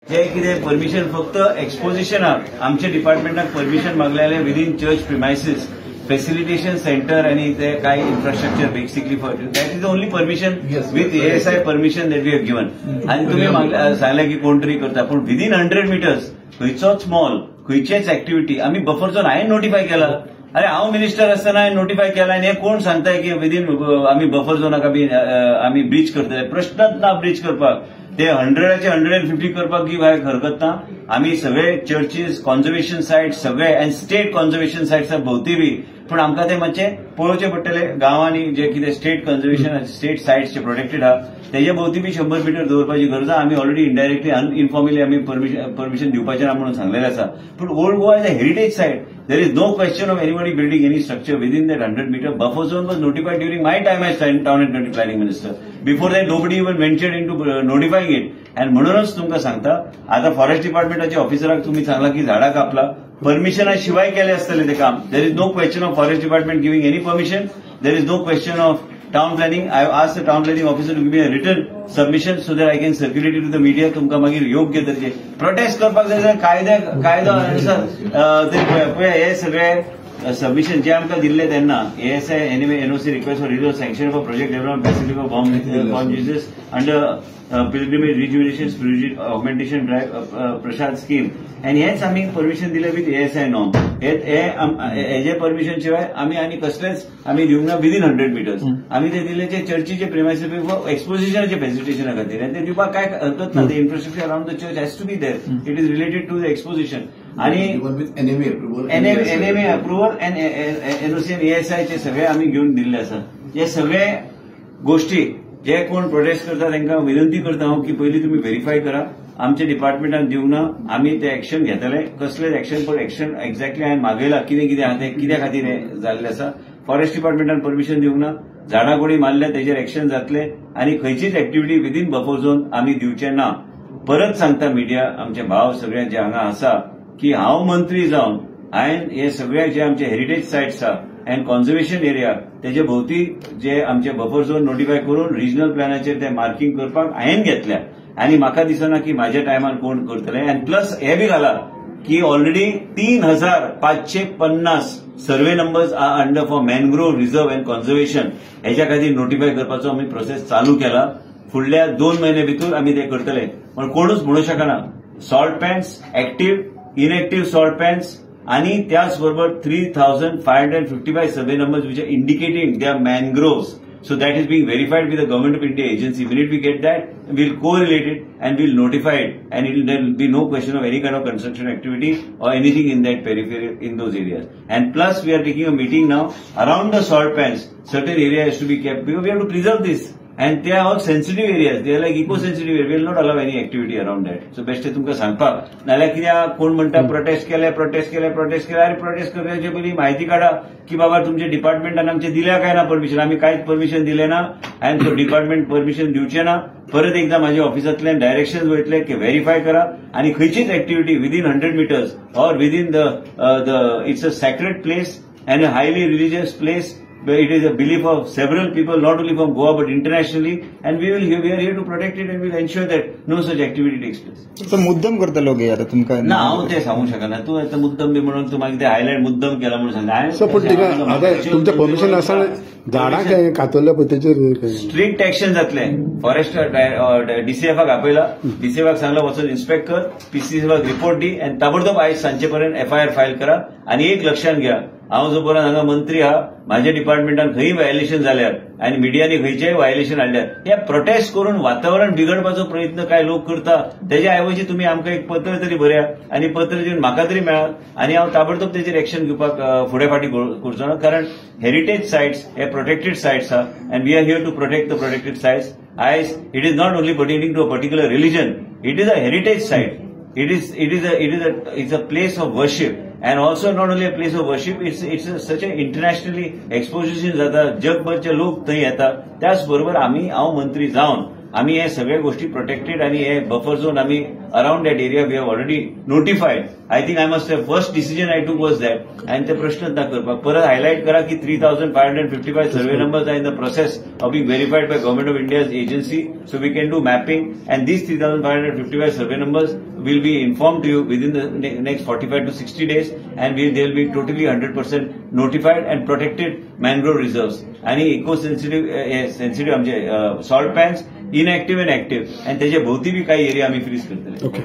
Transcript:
हे कितें परमिशन फक्त एक्सपोजिशनाक आमच्या डिपार्टमेंटाक परमिशन मागलेले within church premises facilitation centre आणि ते काय infrastructure basically for that is only permission with ASI permission that we have given आणि तुम्ही सांगले की कोण तरी करता पण विदीन 100 मीटर्स खंयचोच मॉल खंयचेच ऍक्टिव्हिटी आम्ही बफर झोन हांवें नोटिफाय केला. अरे हांव मिनिस्टर आसतना हांवें नोटिफाय केला आनी हे कोण सांगताय की विदीन आमी बफर झोनाक आमी ब्रीच करतले. प्रश्नच ना ब्रीच करपाक. ते 100चे 150 करपाक की हरकत ना. आमी सगळे चर्चीस कॉन्झर्वेशन सायट सगळे अँड स्टेट कॉन्झर्वेशन सायट्स भोवती बी पण आमकां ते मातशे पळोवचे पडटले. गांवांनी जे कितें स्टेट कॉन्झर्वेशन स्टेट सायट्स जे प्रोटेक्टेड आहा तेजे भोवती बी 100 मीटर दवरपाची गरज आहा. आमी ऑलरेडी इनडायरेक्टली अनइन्फॉर्मली आमी परमिशन दिवपाचें ना म्हणून सांगलेलें आसा. पूण old Goa is a heritage site. There is no question of anybody building any structure within that 100 meter. Buffer zone was notified during my time as town and country planning minister. Before that, nobody even ventured into notifying it. And म्हणूनच तुमकां सांगता आता forest डिपार्टमेंटाचे ऑफिसराक तुम्ही सांगला की झाडां कापला परमिशना शिवाय केले असतले ते काम. There is no question of forest department giving any permission. There is no question of town planning. I have asked the town planning officer to give me a written submission so that I can circulate it to the media. तुमकां मागीर योग्य तरेचे prostate करपाक जाय कायदो अनुसार हे सगळे सबमिशन जे आमकां दिल्ले तेन्ना ASI NOC request for reserve sanction for project development facility for bomb uses under pilgrimage rejuvenation spiritual augmentation drive Prasad scheme आणि हेच आम्ही परमिशन दिले विथ ASI नॉर्म. हेजे परमिशन शिवाय आम्ही आनी कसलेच आम्ही दिवंक ना विदीन 100 मीटर्स. आम्ही ते दिलेचे चर्चीचे प्रिमायसीस एक्सपोजिशनाचे फॅसिलिटेशना खातीर आनी ते दिवपाक काय हरकत ना. ते infrastructure around the church has to be there. It is related to the exposition आणि NMA अप्रुव्हल अँड NOC आणि ASI चे सगळे आम्ही घेऊन दिल्ले आसा. हे सगळे गोष्टी जे कोण प्रोटेस्ट करता तांकां विनंती करता हांव की पयलीं तुम्ही व्हेरीफाय करा. आमच्या डिपार्टमेंटान दिवंक ना आमी ते एक्शन घेतले कसलेच एक्शन पण एक्शन एक्झॅक्टली हांवें मागयला कितें आहा तें कित्या खातीर हें जाल्लें आसा. फॉरेस्ट डिपार्टमेंटान परमिशन दिवंक ना. झाडां कोणी मारल्या तेजेर एक्शन जातले आनी खंयचीच एक्टिव्हिटी विदीन बफर झोन आमी दिवचे ना. परत सांगता मिडिया आमचे भाव सगळे जे हांगा आसा की हांव मंत्री जावन हांवें हे सगळे जे आमचे हेरिटेज सायट्स आहा अँड कॉन्झर्वेशन एरिया तेजे भोवती जे आमचे बफर झोन नोटिफाय करून रिजनल प्लॅनाचेर ते मार्किंग करपाक हांवें घेतल्या आणि म्हाका दिसना की म्हाज्या टायमान कोण करतले. अँड प्लस हे बी घाला की already 3550 survey numbers are under for mangrove reserve and conservation हेच्या खातीर नोटिफाय करपाचो आमी प्रोसेस चालू केला. फुडल्या 2 महिने भितर आमी ते करतले. पण कोणूच म्हणू शकना salt pans active inactive salt pans आणि त्याचबरोबर 3555 survey numbers which are indicating they are mangroves. So that is being verified with the Government of India agency. Immediately we get that, we'll correlate it and we'll notify it, and there will be no question of any kind of construction activity or anything in that periphery in those areas. And plus we are taking a meeting now around the salt pans. Certain area has to be kept because we have to preserve this. And they are all sensitive areas. They are like eco-sensitive areas. We will not allow any activity around that. So best आहे तुमका सांगपाक. नाल्यार कित्याक कोण म्हणटा prostate केले अरे prostate करपाचे पयलीं म्हायती काढा की बाबा तुमचे डिपार्टमेंटान आमचे दिल्या काय ना परमिशन. आम्ही कांयच परमिशन दिले ना आणि तो डिपार्टमेंट परमिशन दिवचे ना. परत एकदा माझ्या ऑफिसांतल्यान डायरेक्शन वयतले की व्हेरीफाय करा आणि खंयचीच activity within 100 metres or within the it's a sacred place and a highly religious place. It is a belief of several people, not only from Goa but internationally, and we are here to protect it and we will ensure that no such activity takes place. तो मुद्दम करता लोक यार तुमका ना हांव ते सांगू शकना. तू आता मुद्दम बी म्हणून तू मागीर ते हायलाइट मुद्दम केला म्हणून सांगता. आता तुमचं परमिशन आसा झाडां काय कातरल्या पद्दतीचेर स्ट्रिक्ट एक्शन जातले. फॉरेस्ट DCFाक आपयला. DCFाक सांगला वचून इन्स्पेक्ट कर, PCFाक रिपोर्ट दी आणि ताबडतोब आयज सांजे पर्यंत FIR फायल करा. आणि एक लक्षात घ्या हांव जो पर्यंत हांगा मंत्री आहा म्हाज्या डिपार्टमेंटान खंयी व्हायोलेशन जाल्यार आनी मिडियानी खंयचेय व्हायोलेशन हाडल्यार हे प्रोटेस्ट करून वातावरण बिगडपाचो प्रयत्न काय लोक करता. तेज्या ऐवजी तुम्ही आमकां एक पत्र तरी बऱ्या आणि पत्र दिवन म्हाका तरी मेळात आणि हांव ताबडतोब तेजेर एक्शन घेवपाक फुडें फाटी करचो ना. कारण हेरिटेज सायट्स हे प्रोटेक्टेड सायट्स आहा and we are here to protect the protected sites. आयज it is not only pertaining to a particular religion. It is a heritage site. It's a place of worship, and also not only a place of worship. It's such a internationally exposition जाता. जगभरचे लोक थंय येतात. त्याच बरोबर हांव मंत्री जावन आम्ही हे सगळे गोष्टी प्रोटेक्टेड आणि हे बफर झोन आम्ही around that area we have already notified. I think I must have first decision I took was that. आणि ते प्रश्न ना करपाक परत हायलाईट करा की 3,555 survey numbers are in the process of being verified by government of India's agency. So we can do mapping and these 3,555 survey numbers will be informed to you within the next 45 to 60 days, and they will be totally 100% notified and protected mangrove reserves. आणि eco sensitive आमचे salt pens इनएक्टिव्ह and active आणि त्याच्या भोवती बी काही area आम्ही fridge करतले. Okay.